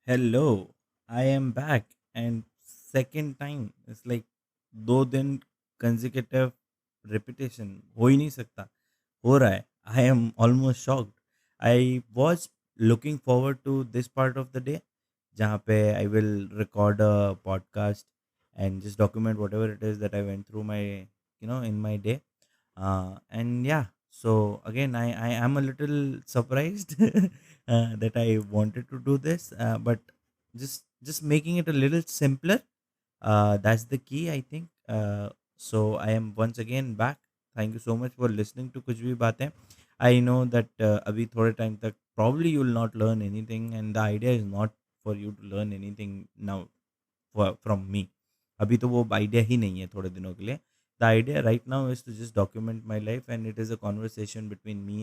Hello, I am back, and second time it's like 2 दिन consecutive repetition हो ही नहीं सकता हो रहा है. I am almost shocked. I was looking forward to this part of the day जहाँ पे I will record a podcast and just document whatever it is that I went through my in my day. And yeah, so again, I am a little surprised that I wanted to do this, but just making it a little simpler. That's the key, I think. So I am once again back. Thank you so much for listening to कुछ भी बातें. I know that अभी थोड़े time तक probably you will not learn anything, and the idea is not for you to learn anything now from me. अभी तो वो idea ही नहीं है थोड़े दिनों के लिए. The idea right now is to just document my life, and it is a conversation between me,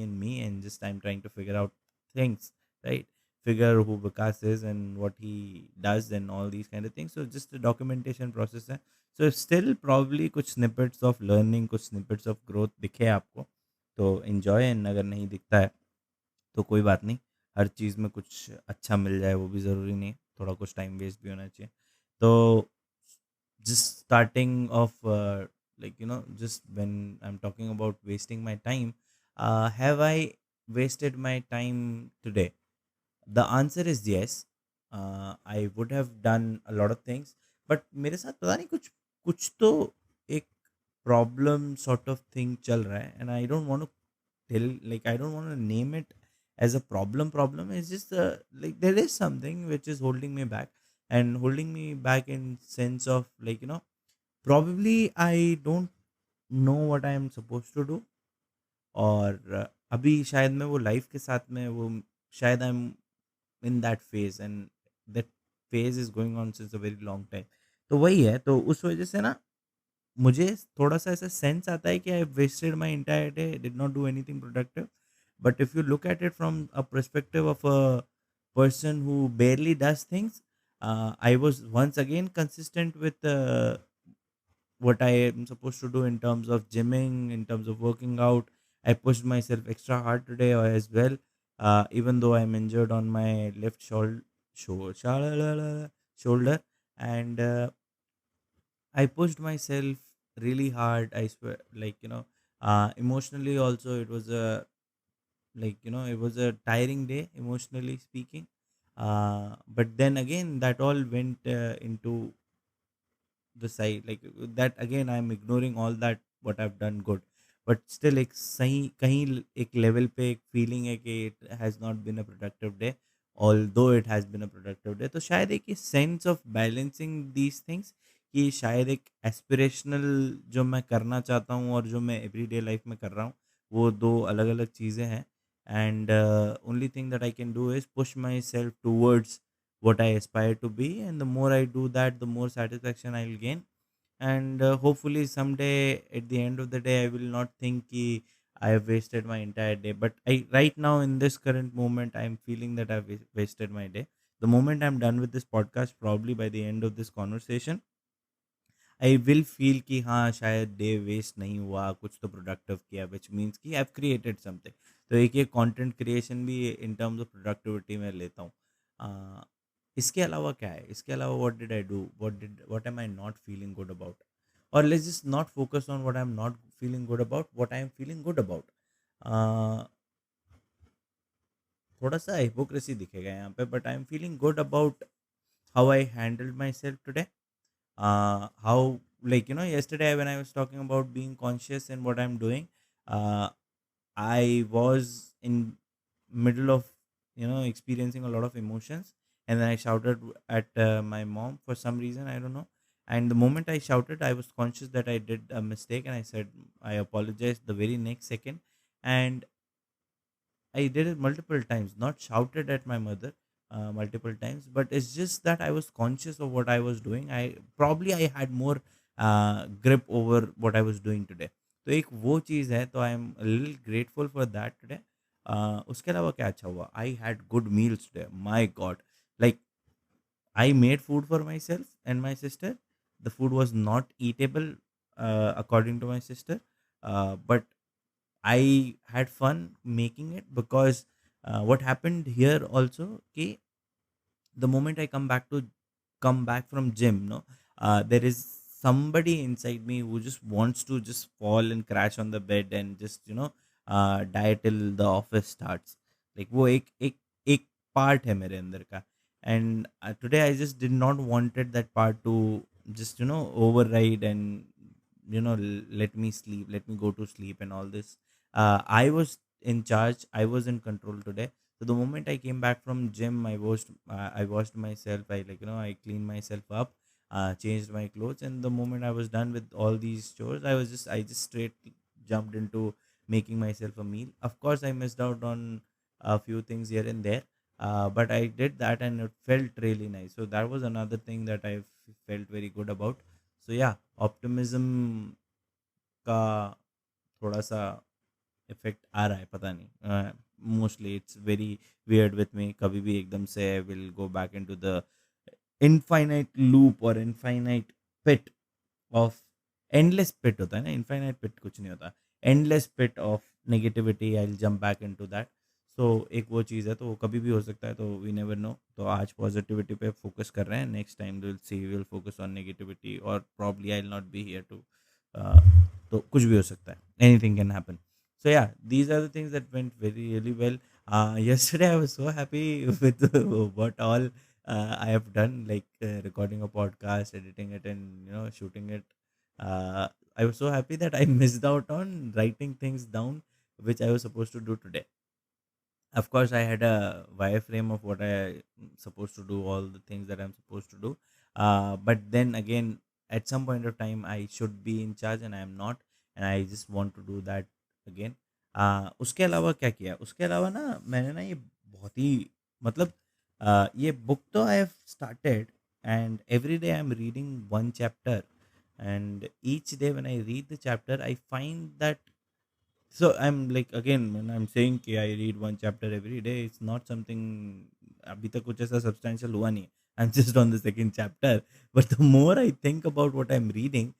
and just I'm trying to figure out things, right? Figure who Vikas is and what he does and all these kind of things. So just the documentation process है. So still probably कुछ snippets of learning, कुछ snippets of growth दिखे आपको, तो enjoy, and अगर नहीं दिखता है तो कोई बात नहीं. हर चीज़ में कुछ अच्छा मिल जाए वो भी ज़रूरी नहीं है. थोड़ा कुछ टाइम वेस्ट भी होना चाहिए. तो just starting off, just when I'm talking about wasting my time, have I wasted my time today? The answer is yes. I would have done a lot of things, but मेरे साथ पता नहीं कुछ कुछ तो एक प्रॉब्लम सॉर्ट ऑफ थिंग चल रहा है, and I don't want to tell, like I don't want to name it as a problem. It's just like there is something which is holding me back, and holding me back in sense of, probably I don't know what I am supposed to do. और अभी शायद मैं वो life के साथ में वो शायद I am in that phase, and that phase is going on since a very long time. तो वही है, तो उस वजह से ना मुझे थोड़ा-सा ऐसा सेंस आता है कि I wasted my entire day, did not do anything productive. But if you look at it from a perspective of a person who barely does things, I was once again consistent with what I am supposed to do in terms of gymming, in terms of working out. I pushed myself extra hard today as well, even though I'm injured on my left shoulder, and I pushed myself really hard. I swear, emotionally also it was a, it was a tiring day emotionally speaking. But then again, that all went into the side, like that again I'm ignoring all that what I've done good. But still एक सही कहीं एक level पे एक feeling है कि it has not been a productive day, although it has been a productive day. तो शायद एक sense of balancing these things, कि शायद एक एस्पिरेशनल जो मैं करना चाहता हूँ और जो मैं एवरीडे लाइफ में कर रहा हूँ, वो दो अलग अलग चीज़ें हैं. And only thing that I can do is push my self towards what I aspire to be, and the more I do that, the more satisfaction I'll gain. And hopefully someday at the end of the day I will not think ki I have wasted my entire day. But I right now in this current moment I'm feeling that I've wasted my day. The moment I'm done with this podcast, probably by the end of this conversation, I will feel कि हाँ शायद day waste नहीं हुआ, कुछ तो productive किया, which means कि I have created something. तो एक ये कंटेंट क्रिएशन भी इन टर्म्स ऑफ प्रोडक्टिविटी में लेता हूँ. इसके अलावा क्या है, इसके अलावा what did I do, what am I not feeling good about. और let's just not focus on what I am not feeling good about, what I am feeling good about. थोड़ा सा हिपोक्रेसी दिखेगा यहाँ पे, but I am feeling good about how I handled myself today. How, yesterday when I was talking about being conscious in what I'm doing, uh, I was in middle of experiencing a lot of emotions, and then I shouted at my mom for some reason, I don't know. And the moment I shouted, I was conscious that I did a mistake, and I said I apologized the very next second. And I did it multiple times, not shouted at my mother multiple times, but it's just that I was conscious of what I was doing. I had more grip over what I was doing today. तो एक वो चीज़ है, तो I am little grateful for that today. उसके अलावा क्या अच्छा हुआ, I had good meals today, my God. Like I made food for myself and my sister. The food was not eatable according to my sister, but I had fun making it, because what happened here also, कि the moment I come back from gym, no, there is somebody inside me who just wants to just fall and crash on the bed and just die till the office starts. Like वो एक part है मेरे अंदर का. And today I just did not wanted that part to just override and let me sleep, let me go to sleep and all this. I was in charge, I was in control today. So the moment I came back from gym, I washed myself. I cleaned myself up, changed my clothes, and the moment I was done with all these chores, I just straight jumped into making myself a meal. Of course, I missed out on a few things here and there, but I did that, and it felt really nice. So that was another thing that felt very good about. So yeah, optimism का थोड़ा सा effect आ रहा है, पता नहीं. Mostly it's very weird with me. कभी भी एकदम से I will go back into the infinite loop और infinite pit of endless pit होता है ना, इनफाइनाइट पिट कुछ नहीं होता. Endless pit of negativity, I will jump back into that. So एक वो चीज़ है, तो वो कभी भी हो सकता है, तो वी नेवर नो. तो आज पॉजिटिविटी पे फोकस कर रहे हैं, next time will see will focus on negativity, और probably I will not be here too. तो कुछ भी हो सकता है, anything can happen. So yeah, these are the things that went very really well. Yesterday I was so happy with what all I have done, like recording a podcast, editing it, and shooting it. I was so happy that I missed out on writing things down, which I was supposed to do today. Of course, I had a wireframe of what I supposed to do, all the things that I'm supposed to do. But then again, at some point of time, I should be in charge, and I am not, and I just want to do that again. उसके अलावा क्या किया, उसके अलावा ना मैंने ना ये बहुत ही मतलब ये बुक तो I have started, and every day I am reading one chapter. And each day when I read the chapter I find that. So I'm like, again, when I'm saying कि I read one chapter every day, it's not something अभी तक कुछ ऐसा substantial हुआ नहीं. I'm just on the second chapter. But the more I think about what I'm reading,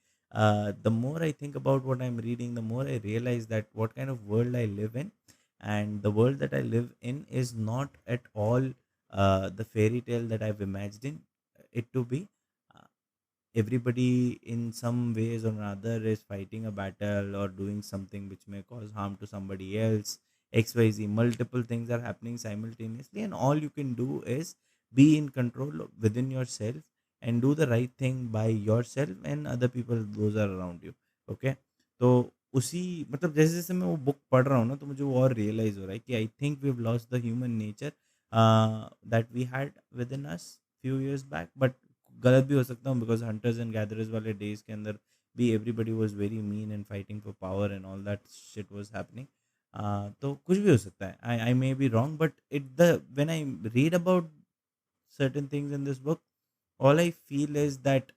the more I think about what I'm reading, the more I realize that what kind of world I live in, and the world that I live in is not at all the fairy tale that I've imagined it to be. Uh, Everybody in some ways or another is fighting a battle or doing something which may cause harm to somebody else. XYZ, multiple things are happening simultaneously, and all you can do is be in control within yourself and do the right thing by yourself and other people those are around you. Okay. तो उसी मतलब जैसे जैसे मैं वो book पढ़ रहा हूँ ना, तो मुझे वो और रियलाइज हो रहा है कि I think we have lost the human nature that we had within us few years back. But गलत भी हो सकता हूँ, बिकॉज हंटर्स एंड गैदरर्स वाले डेज के अंदर भी everybody was very mean and fighting for power and all that shit was happening. तो कुछ भी हो सकता है, I may be wrong, but it the when I read about certain things in this book, all I feel is that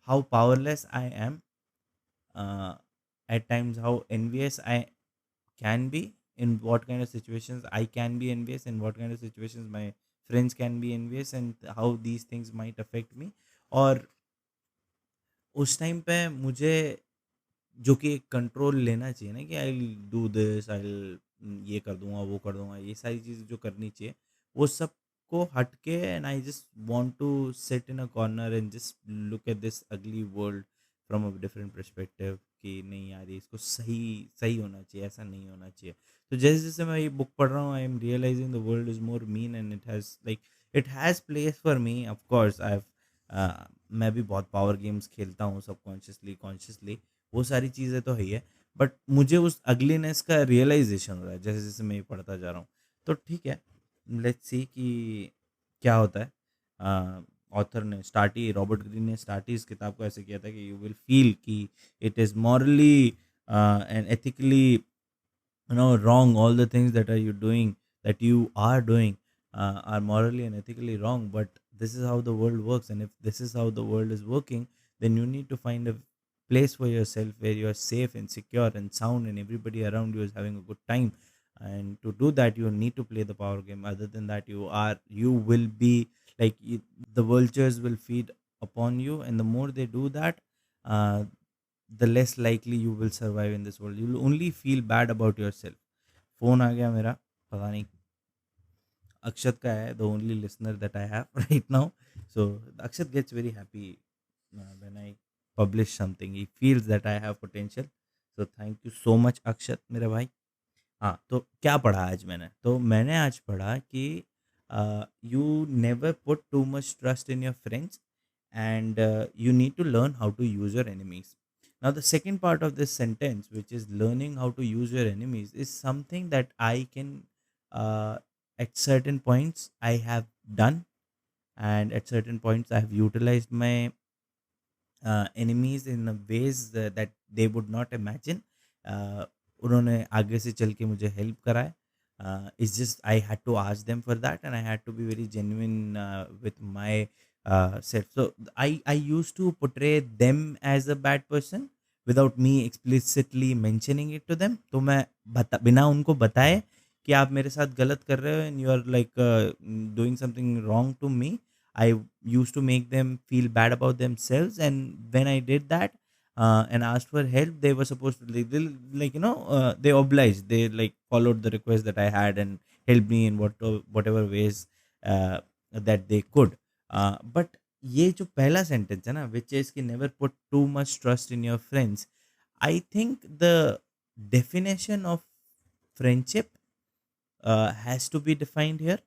how powerless I am, uh, at times how envious I can be, in what kind of situations I can be envious, in what kind of situations my friends can be envious, and how these things might affect me. और उस time पे मुझे जो कि एक control लेना चाहिए ना, कि आई डू दिस, आई ये कर दूंगा, वो कर दूंगा, ये सारी चीज़ें जो करनी चाहिए, वो सब को हट के, and I just want to sit in a corner and just look at this ugly world from a different perspective. कि नहीं यार, ये इसको सही सही होना चाहिए, ऐसा नहीं होना चाहिए. तो जैसे जैसे मैं ये बुक पढ़ रहा हूँ, I am realising the world is more mean, and it has place for me. Of course I have, मैं भी बहुत पावर गेम्स खेलता हूँ, सबकॉन्शियसली कॉन्शियसली, वो सारी चीज़ें तो है ही है. बट मुझे उस अगलीनेस का रियलाइजेशन हो रहा है जैसे जैसे मैं ये पढ़ता जा रहा हूँ. तो ठीक है, लेट्स सी कि क्या होता है. ऑथर ने स्टार्ट ही, रॉबर्ट ग्रीन ने स्टार्ट ही इस किताब को ऐसे किया था कि यू विल फील कि it is morally and ethically wrong. All the things that are you doing, that you are doing, are morally and ethically wrong, but this is how the world works, and if this is how the world is working, then you need to find a place for yourself where you are safe and secure and sound, and everybody around you is having a good time. And to do that, you need to play the power game. Other than that, you will be like the vultures will feed upon you, and the more they do that, uh, the less likely you will survive in this world. You will only feel bad about yourself. Phone आ गया मेरा, पता नहीं. Akshat ka hai, the only listener that I have right now. So Akshat gets very happy when I publish something. He feels that I have potential. So thank you so much Akshat मेरे भाई. हाँ, तो क्या पढ़ा आज मैंने? तो मैंने आज पढ़ा कि you never put too much trust in your friends and you need to learn how to use your enemies. Now, the second part of this sentence, which is learning how to use your enemies, is something that I can, uh, at certain points, I have done, and at certain points, I have utilized my enemies in ways that they would not imagine. uh, उन्होंने आगे से चल के मुझे help करा है. It's just I had to ask them for that, and I had to be very genuine with my self. So I used to portray them as a bad person without me explicitly mentioning it to them. तो मैं बिना उनको बताए कि आप मेरे साथ गलत कर रहे हो and you are like doing something wrong to me, I used to make them feel bad about themselves. And when I did that and asked for help, they were supposed to like they obliged. They like followed the request that I had and helped me in whatever ways that they could. But ये जो पहला sentence है ना, which is कि never put too much trust in your friends. I think the definition of friendship has to be defined here,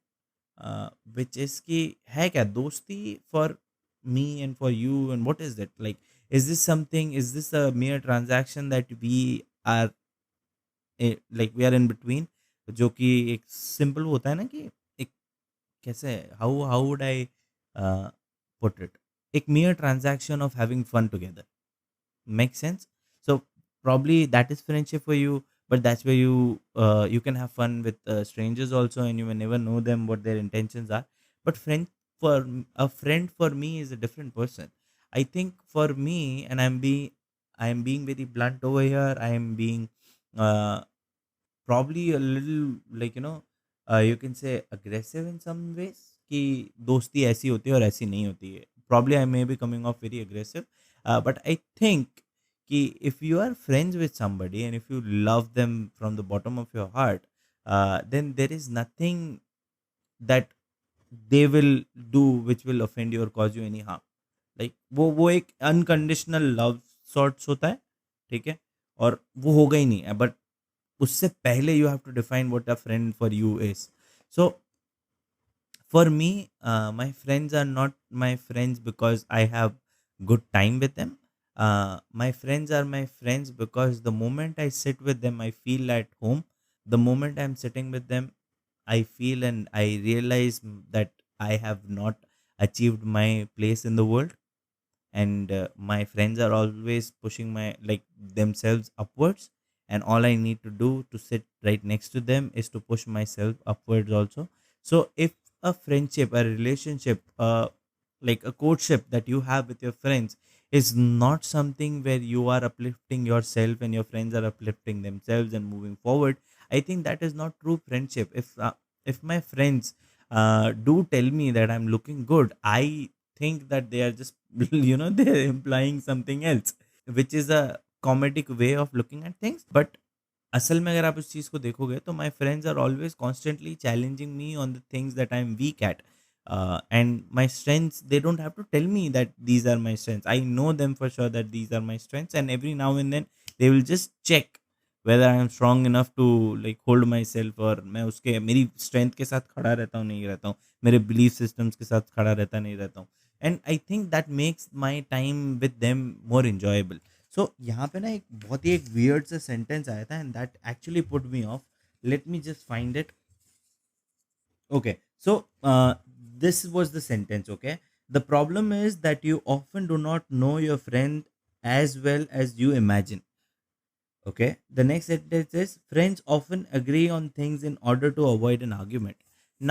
which is कि है क्या दोस्ती for me and for you, and what is it like? Is this a mere transaction that we are like we are in between, जो कि एक simple होता है ना कि एक कैसे how would I put it, एक mere transaction of having fun together. Makes sense? So probably that is friendship for you, but that's where you can have fun with strangers also, and you will never know them what their intentions are. But a friend for me is a different person. I think for me, and I am being very blunt over here. I am being uh, probably a little like you can say aggressive in some ways कि दोस्ती ऐसी होती है और ऐसी नहीं होती है. Probably I may be coming off very aggressive, but I think कि if you are friends with somebody and if you love them from the bottom of your heart, then there is nothing that they will do which will offend you or cause you any harm. Like वो एक unconditional love sorts होता है, ठीक है, और वो होगा ही नहीं है. बट उससे पहले you have to define what a friend for you is. So for me, my friends are not my friends because I have good time with them. My friends are my friends because the moment I sit with them, I feel at home. The moment I'm sitting with them, I feel and I realize that I have not achieved my place in the world, and my friends are always pushing my like themselves upwards, and all I need to do to sit right next to them is to push myself upwards also. So if a friendship, a relationship, like a courtship that you have with your friends is not something where you are uplifting yourself and your friends are uplifting themselves and moving forward, I think that is not true friendship. If my friends do tell me that I'm looking good, I think that they are just they're implying something else, which is a comedic way of looking at things. But असल में अगर आप इस चीज़ को देखोगे तो my friends are always constantly challenging me on the things that I am weak at, and my strengths, they don't have to tell me that these are my strengths. I know them for sure that these are my strengths, and every now and then they will just check whether I am strong enough to like hold myself, और मैं उसके मेरी strength के साथ खड़ा रहता हूँ नहीं रहता हूँ, मेरे बिलीफ सिस्टम्स के साथ खड़ा रहता नहीं रहता हूँ. And I think that makes my time with them more enjoyable. सो यहाँ पे ना एक बहुत ही एक वियर्ड सा सेंटेंस आया था, and that actually put me of. Let me just find it. Okay, so this was the sentence. Okay, the problem is that you often do not know your friend as well as you imagine. Okay, the next sentence is friends often agree on things in order to avoid an argument.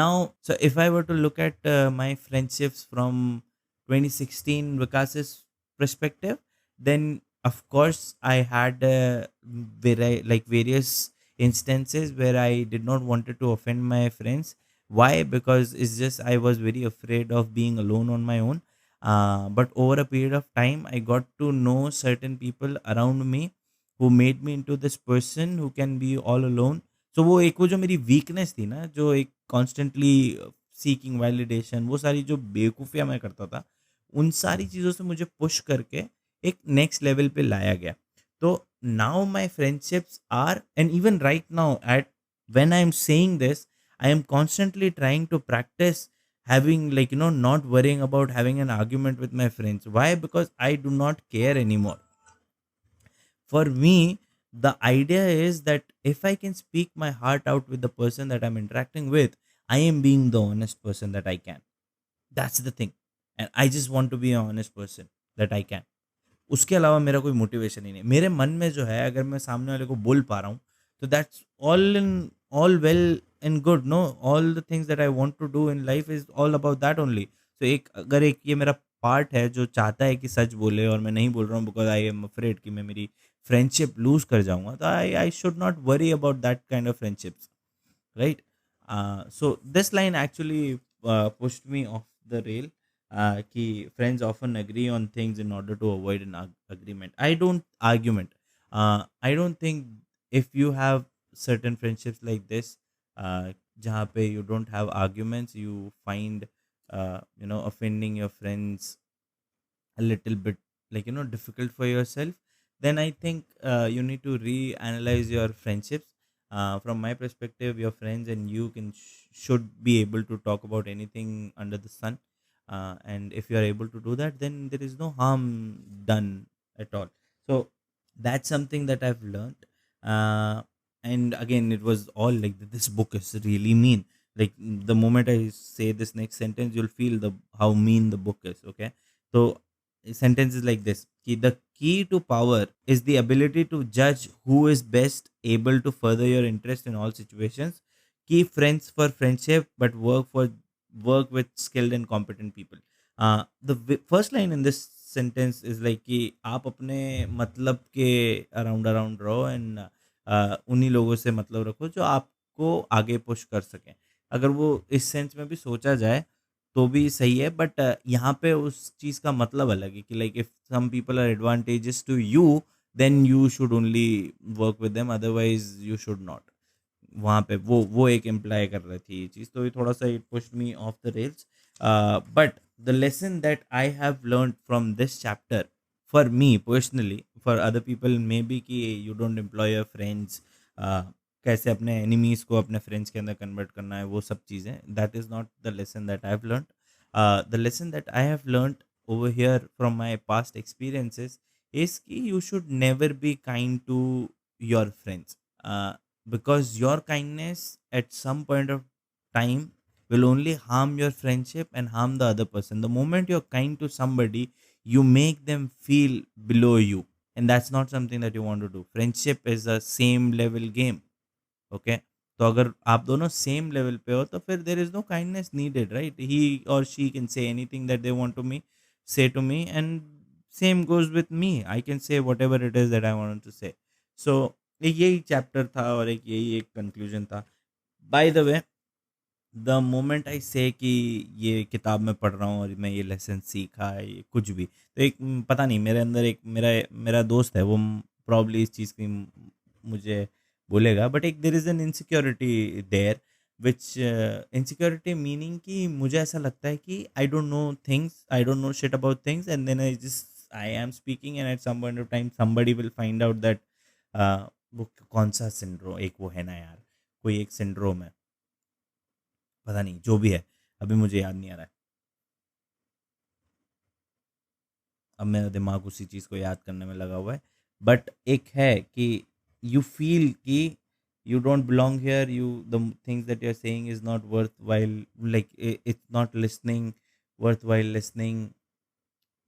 Now, so if I were to look at my friendships from 2016 Vikas's perspective, then of course I had like various instances where I did not wanted to offend my friends. Why? Because it's just I was very afraid of being alone on my own. But over a period of time, I got to know certain people around me who made me into this person who can be all alone. सो वो एक वो जो मेरी weakness थी ना, जो एक constantly seeking validation, वो सारी जो बेवकूफ़ियाँ मैं करता था, उन सारी चीज़ों से मुझे पुश करके एक नेक्स्ट लेवल पे लाया गया। तो now my friendships are, and even right now at when I am saying this, I am constantly trying to practice having, like, not worrying about having an argument with my friends. Why? Because I do not care anymore. For me, the idea is that if I can speak my heart out with the person that I'm interacting with, I am being the honest person that I can. That's the thing. And I just want to be an honest person that I can. उसके अलावा मेरा कोई motivation ही नहीं। मेरे मन में जो है, अगर मैं सामने वाले को बोल पा रहा हूँ, तो that's all well and good, no? All the things that I want to do in life is all about that only. तो एक अगर एक ये मेरा पार्ट है जो चाहता है कि सच बोले, और मैं नहीं बोल रहा हूँ बिकॉज़ आई एम अफ्रेड कि मैं मेरी फ्रेंडशिप लूज़ कर जाऊँगा, तो I should not worry about that kind of friendships, right? So this line actually pushed me off the rail. कि friends often agree on things in order to avoid an agreement. I don't argument. I don't think if you have certain friendships like this, जहाँ पे you don't have arguments, you find offending your friends a little bit, like, difficult for yourself, then I think you need to reanalyze your friendships. From my perspective, your friends and you should be able to talk about anything under the sun, and if you are able to do that, then there is no harm done at all. So that's something that I've learned. And again, it was all like this book is really mean. Like, the moment I say this next sentence, you'll feel the how mean the book is. Okay, so sentence is like this: कि the key to power is the ability to judge who is best able to further your interest in all situations. Keep friends for friendship, but work with skilled and competent people. The first line in this sentence is like कि आप अपने मतलब के around around रहो, and उन्हीं लोगों से मतलब रखो जो आपको आगे पुश कर सकें। अगर वो इस सेंस में भी सोचा जाए तो भी सही है, बट यहाँ पे उस चीज़ का मतलब अलग है कि like if some people are advantages to you, then you should only work with them, otherwise you should not. वहाँ पे वो एक इम्प्लाई कर रही थी ये चीज़, तो ये थोड़ा सा it pushed me off the rails. But the lesson that I have learn from this chapter, for me personally, for other people may be कि you don't employ your friends, कैसे अपने एनिमीज़ को अपने फ्रेंड्स के अंदर convert करना है, वो सब चीज़ें, that is not the lesson that I have learn. The lesson that I have learn over here from my past experiences is कि you should never be kind to your friends, because your kindness at some point of time will only harm your friendship and harm the other person. The moment you're kind to somebody, you make them feel below you, and that's not something that you want to do. Friendship is a same level game. Okay, तो अगर आप दोनों same level पे हो, तो फिर there is no kindness needed, right? He or she can say anything that they want to me say to me, and same goes with me, I can say whatever it is that I want to say. So एक यही chapter था और एक यही एक conclusion था। By the way, the moment I से कि ये किताब मैं पढ़ रहा हूँ और मैं ये लेसन सीखा है, ये कुछ भी, तो एक पता नहीं, मेरे अंदर एक मेरा मेरा दोस्त है, वो प्रॉब्ली इस चीज़ की मुझे बोलेगा, बट एक there is an insecurity there, which insecurity meaning कि मुझे ऐसा लगता है कि I don't know things, I don't know shit about things, and then I am speaking, and at some point of time somebody will find out that वो कौन सा syndrome, एक वो है ना यार, कोई एक सिंड्रोम है, पता नहीं जो भी है, अभी मुझे याद नहीं आ रहा है। अब मेरा दिमाग उसी चीज़ को याद करने में लगा हुआ है, बट एक है कि यू फील कि you don't belong here, you the things that you are saying is not worthwhile, like it's not listening, worthwhile listening,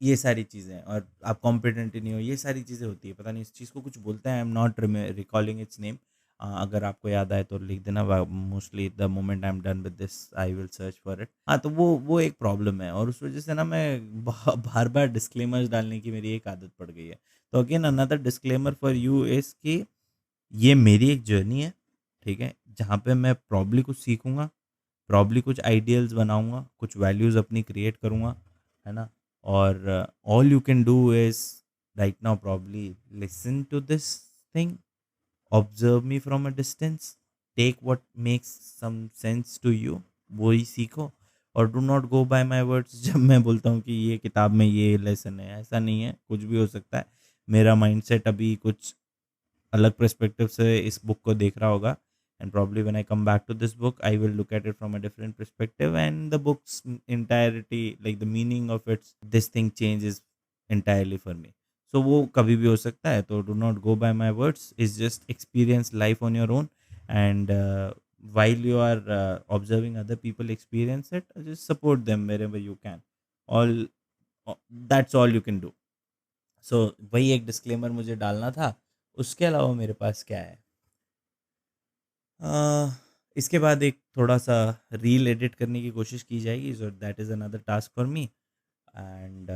ये सारी चीज़ें, और आप कॉम्पिटेंट नहीं हो, ये सारी चीज़ें होती है, पता नहीं इस चीज़ को कुछ बोलते हैं, आई am not recalling it's name. अगर आपको याद आए तो लिख देना, mostly the moment I am done with this I will search for it. हाँ, तो वो एक प्रॉब्लम है, और उस वजह से ना मैं बार बार डिस्क्लेमर्स डालने की मेरी एक आदत पड़ गई है। तो again another disclaimer for you is कि ये मेरी एक जर्नी है, ठीक है, जहाँ पे मैं प्रॉब्ली कुछ सीखूंगा, प्रॉब्ली कुछ आइडियल्स बनाऊंगा, कुछ वैल्यूज़ अपनी क्रिएट करूंगा, है ना? और all you can do is right now probably listen to this thing, observe me from a distance, take what makes some sense to you, वही सीखो। और do not go by my words. जब मैं बोलता हूँ कि ये किताब में ये लेसन है, ऐसा नहीं है, कुछ भी हो सकता है। मेरा माइंडसेट अभी कुछ अलग पर्सपेक्टिव से इस बुक को देख रहा होगा, and probably when I come back to this book I will look at it from a different perspective, and the book's entirety, like the meaning of its this thing changes entirely for me. So वो कभी भी हो सकता है, तो do not go by my words, is just experience life on your own, and while you are observing other people experience it, just support them wherever you can. All that's all you can do. सो वही एक disclaimer मुझे डालना था। उसके अलावा मेरे पास क्या है? इसके बाद एक थोड़ा सा रील एडिट करने की कोशिश की जाएगी, so that is another task for me. And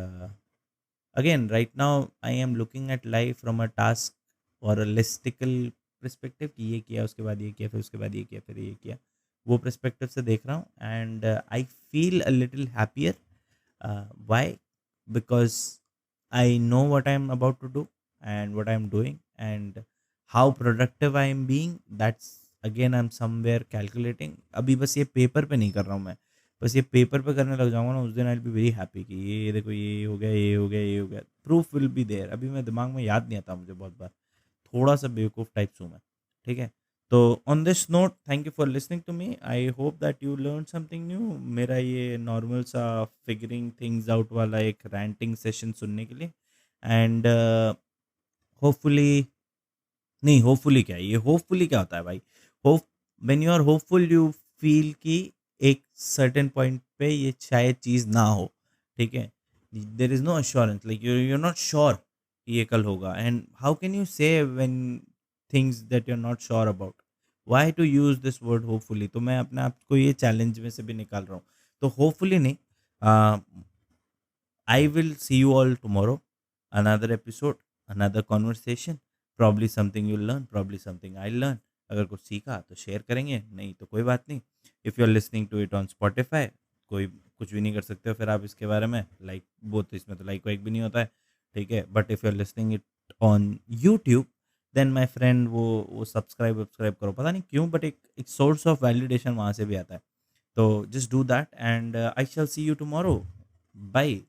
again right now I am looking at life from a task और अ लिस्टिकल परस्पेक्टिव, कि ये किया, उसके बाद ये किया, फिर उसके बाद ये किया, फिर ये किया, वो परस्पेक्टिव से देख रहा हूँ। And I feel a little happier. Why? Because I know what I'm about to do and what I'm doing, and how productive I am being. That's again I'm somewhere calculating. अभी बस ये paper पे नहीं कर रहा हूँ मैं, बस ये पेपर पे करने लग जाऊंगा ना, उस दिन I will be very happy कि ये देखो, ये हो गया, ये हो गया, ये हो गया। Proof will be there. अभी मैं दिमाग में याद नहीं आता मुझे, बहुत बार थोड़ा सा बेवकूफ़ टाइप्स हूँ मैं। ठीक है, तो on this note, thank you for listening to me. I hope that you learn something new. मेरा ये नॉर्मल सा फिगरिंग थिंग्स आउट वाला एक रैंटिंग सेशन सुनने के लिए। एंड होपफुली, नहीं होपफुली क्या है, ये होपफुली क्या होता है भाई? Hope, when you are hopeful you feel कि एक सर्टेन पॉइंट पे ये शायद चीज़ ना हो। ठीक है, there is no assurance, like you are not sure कि ये कल होगा। And how can you say when things that you are not sure about? Why to use this word hopefully? तो मैं अपने आप को ये चैलेंज में से भी निकाल रहा हूँ। तो होपफुली नहीं, I will see you all tomorrow. Another episode, another conversation. Probably something you'll learn, probably something I'll learn. अगर कुछ सीखा तो शेयर करेंगे, नहीं तो कोई बात नहीं। If you are listening to it on Spotify, कोई कुछ भी नहीं कर सकते हो फिर आप इसके बारे में। लाइक वो तो इसमें तो लाइक वाइक भी नहीं होता है। ठीक है, but if you are listening it on YouTube, then my friend वो सब्सक्राइब करो। पता नहीं क्यों, बट एक सोर्स ऑफ वैलिडेशन वहाँ से भी आता है। तो just do that, and I shall see you tomorrow. Bye.